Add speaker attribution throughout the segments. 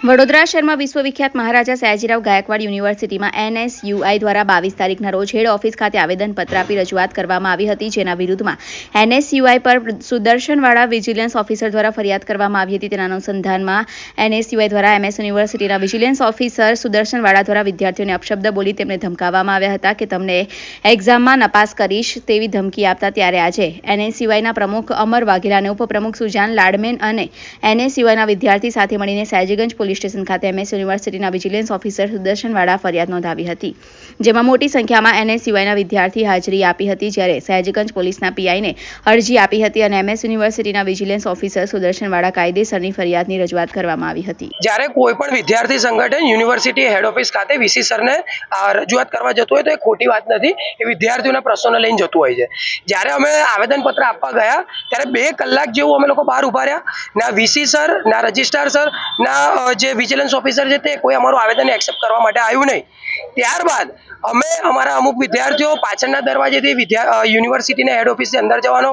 Speaker 1: વડોદરા શહેરમાં વિશ્વવિખ્યાત મહારાજા સયાજીરાવ ગાયકવાડ યુનિવર્સિટીમાં NSUI દ્વારા 22 તારીખના રોજ હેડ ઓફિસ ખાતે આવેદનપત્ર આપી રજૂઆત કરવામાં આવી હતી, જેના વિરુદ્ધમાં NSUI પર સુદર્શનવાડા વિજિલન્સ ઓફિસર દ્વારા ફરિયાદ કરવામાં આવી હતી. તેના અનુસંધાનમાં NSUI દ્વારા MS યુનિવર્સિટીના વિજિલન્સ ઓફિસર સુદર્શનવાડા દ્વારા વિદ્યાર્થીઓને અપશબ્દ બોલી તેમને ધમકાવવામાં આવ્યા હતા કે તમને એક્ઝામમાં નપાસ કરીશ તેવી ધમકી આપતા ત્યારે આજે NSUIના પ્રમુખ અમર વાઘેલા અને ઉપપ્રમુખ સુજાન લાડમેન અને NSUIના વિદ્યાર્થી સાથે મળીને સયાજીગંજ પોલીસ સ્ટેશન ખાતે MS યુનિવર્સિટીના વિજિલન્સ ઓફિસર સુદર્શનવાડા ફરિયાદ નોંધાવી હતી, જેમાં મોટી સંખ્યામાં NSUIના વિદ્યાર્થી હાજરી આપી હતી. જ્યારે સયાજીગંજ પોલીસના PIને અરજી આપી હતી અને MS યુનિવર્સિટીના વિજિલન્સ ઓફિસર સુદર્શનવાડા કાયદેસરની ફરિયાદની રજૂઆત કરવામાં આવી હતી.
Speaker 2: જ્યારે કોઈ પણ વિદ્યાર્થી સંગઠન યુનિવર્સિટી હેડ ઓફિસ ખાતે VC સરને રજૂઆત કરવા જતું હોય તો એ ખોટી વાત નથી, એ વિદ્યાર્થીઓના પ્રશ્નો લઈને જતું હોય છે. જ્યારે અમે આવેદનપત્ર આપવા ગયા ત્યારે 2 કલાક જેવું અમે લોકો બહાર ઉભા રહ્યા. ના VC સર, ના રજિસ્ટ્રાર સર, ના જે વિજિલન્સ ઓફિસર છે તે કોઈ અમારું આવેદન એક્સેપ્ટ કરવા માટે આવ્યું નહીં. ત્યારબાદ અમે અમારા અમુક વિદ્યાર્થીઓ પાછળના દરવાજેથી યુનિવર્સિટીના હેડ ઓફિસની અંદર જવાનો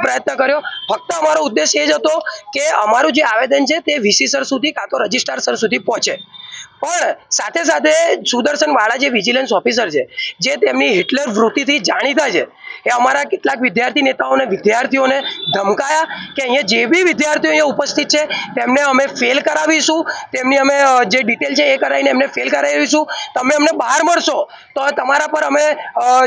Speaker 2: પ્રયત્ન કર્યો. ફક્ત અમારો ઉદ્દેશ એ જ હતો કે અમારું જે આવેદન છે તે VC સર સુધી કાં તો રજિસ્ટ્રાર સર સુધી પહોંચે. પણ સાથે સાથે સુદર્શનવાડા જે વિજિલન્સ ઓફિસર છે, જે તેમની હિટલર વૃત્તિથી જાણીતા છે, એ અમારા કેટલાક વિદ્યાર્થી નેતાઓને વિદ્યાર્થીઓને ધમકાયા કે અહીંયા જે બી વિદ્યાર્થીઓ અહીંયા ઉપસ્થિત છે તેમને અમે ફેલ કરાવીશું, તેમની અમે જે ડિટેલ છે એ કરાવીને એમને ફેલ કરાવીશું, તમે અમને બહાર મળશો તો તમારા પર અમે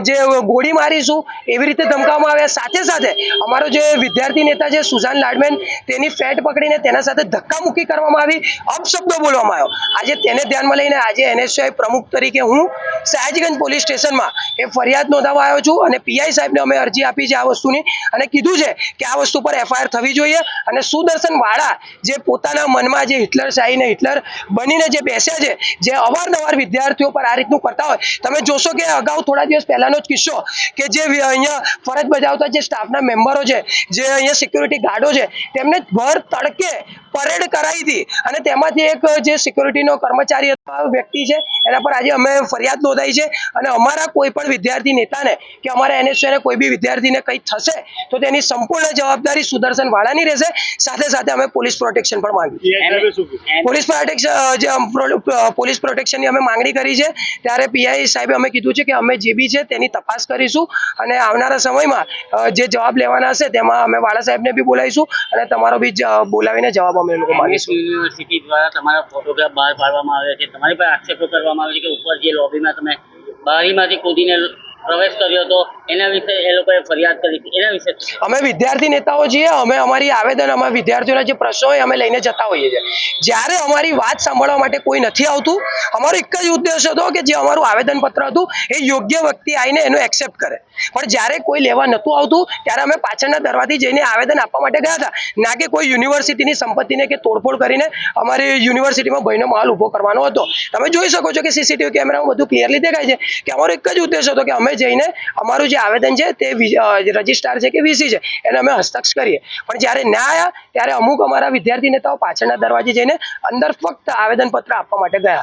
Speaker 2: જે ગોળી મારીશું, એવી રીતે ધમકાવવામાં આવ્યા. સાથે સાથે અમારો જે વિદ્યાર્થી નેતા છે સુજાન લાડમેન, તેની ફેટ પકડીને તેના સાથે ધક્કામુક્કી કરવામાં આવી, અપશબ્દો બોલવામાં આવ્યો. આજે તેને ધ્યાનમાં લઈને આજે NSUI પ્રમુખ તરીકે હું સયાજીગંજ પોલીસ સ્ટેશનમાં એ ફરિયાદ નોંધાવવા આવ્યો છું અને PI સાહેબને અમે અરજી આપી છે આ વસ્તુની અને કીધું છે કે આ વસ્તુ પર FIR થવી જોઈએ. અને સુદર્શનવાડા જે પોતાના મનમાં જે હિટલર શાહીને હિટલર બનીને જે બેસ્યા છે, જે અવારનવાર વિદ્યાર્થીઓ પર આ રીતનું કરતા હોય, તમે જોશો કે અગાઉ થોડા દિવસ પહેલાનો જ કિસ્સો કે જે અહીંયા ફરજ બજાવતા જે સ્ટાફના મેમ્બરો છે, જે અહીંયા સિક્યુરિટી ગાર્ડો છે, તેમને ભર તડકે પરેડ કરાવી હતી અને તેમાંથી એક જે સિક્યુરિટીનો કર્મચારી વ્યક્તિ છે એના પર આજે અમે ફરિયાદ નોંધાઈ છે. અને અમારા કોઈ પણ વિદ્યાર્થી નેતાને કે અમારા NSUIને કોઈ બી વિદ્યાર્થીને કંઈ થશે તો તેની સંપૂર્ણ જવાબદારી સુદર્શનવાડાની રહેશે. સાથે સાથે અમે પોલીસ પ્રોટેક્શન પણ માંગી પોલીસ પ્રોટેક્શનની અમે માંગણી કરી છે. ત્યારે PI સાહેબે અમે કીધું છે કે અમે જે બી છે તેની તપાસ કરીશું અને આવનારા સમયમાં જે જવાબ લેવાના હશે તેમાં અમે વાળા સાહેબને બી બોલાવીશું અને તમારો બી બોલાવીને જવાબ અમે લોકો માંગીશું.
Speaker 3: યુનિવર્સિટી દ્વારા તમારા ફોટોગ્રાફ બહાર પાડવામાં આવે છે, તમારી પર આક્ષેપો કરવામાં આવે છે કે ઉપર જે લોબીમાં તમે બારીમાંથી કૂદીને પ્રવેશ કર્યો હતો, એના વિશે એ લોકોએ ફરિયાદ કરી હતી. એના વિશે
Speaker 2: અમે વિદ્યાર્થી નેતાઓ છીએ, અમે અમારી આવેદન અમારા વિદ્યાર્થીઓના જે પ્રશ્નો હોય અમે લઈને જતા હોઈએ છીએ. જ્યારે અમારી વાત સાંભળવા માટે કોઈ નથી આવતું, અમારો એક જ ઉદ્દેશ હતો કે જે અમારું આવેદનપત્ર હતું એ યોગ્ય વ્યક્તિ આવીને એનું એક્સેપ્ટ કરે. પણ જ્યારે કોઈ લેવા નહોતું આવતું ત્યારે અમે પાછળના દરવાજેથી જઈને આવેદન આપવા માટે ગયા હતા, ના કે કોઈ યુનિવર્સિટીની સંપત્તિને કે તોડફોડ કરીને અમારી યુનિવર્સિટીમાં ભયનો માહોલ ઊભો કરવાનો હતો. તમે જોઈ શકો છો કે CCTV કેમેરામાં બધું ક્લિયરલી દેખાય છે કે અમારો એક જ ઉદ્દેશ હતો કે અમે જઈને અમારું જે આવેદન છે તે રજિસ્ટ્રાર છે કે VC છે એને અમે હસ્તક્ષેપ કરીએ. પણ જ્યારે ના આવ્યા ત્યારે અમુક અમારા વિદ્યાર્થી નેતાઓ પાછળના દરવાજે જઈને અંદર ફક્ત આવેદનપત્ર આપવા માટે ગયા.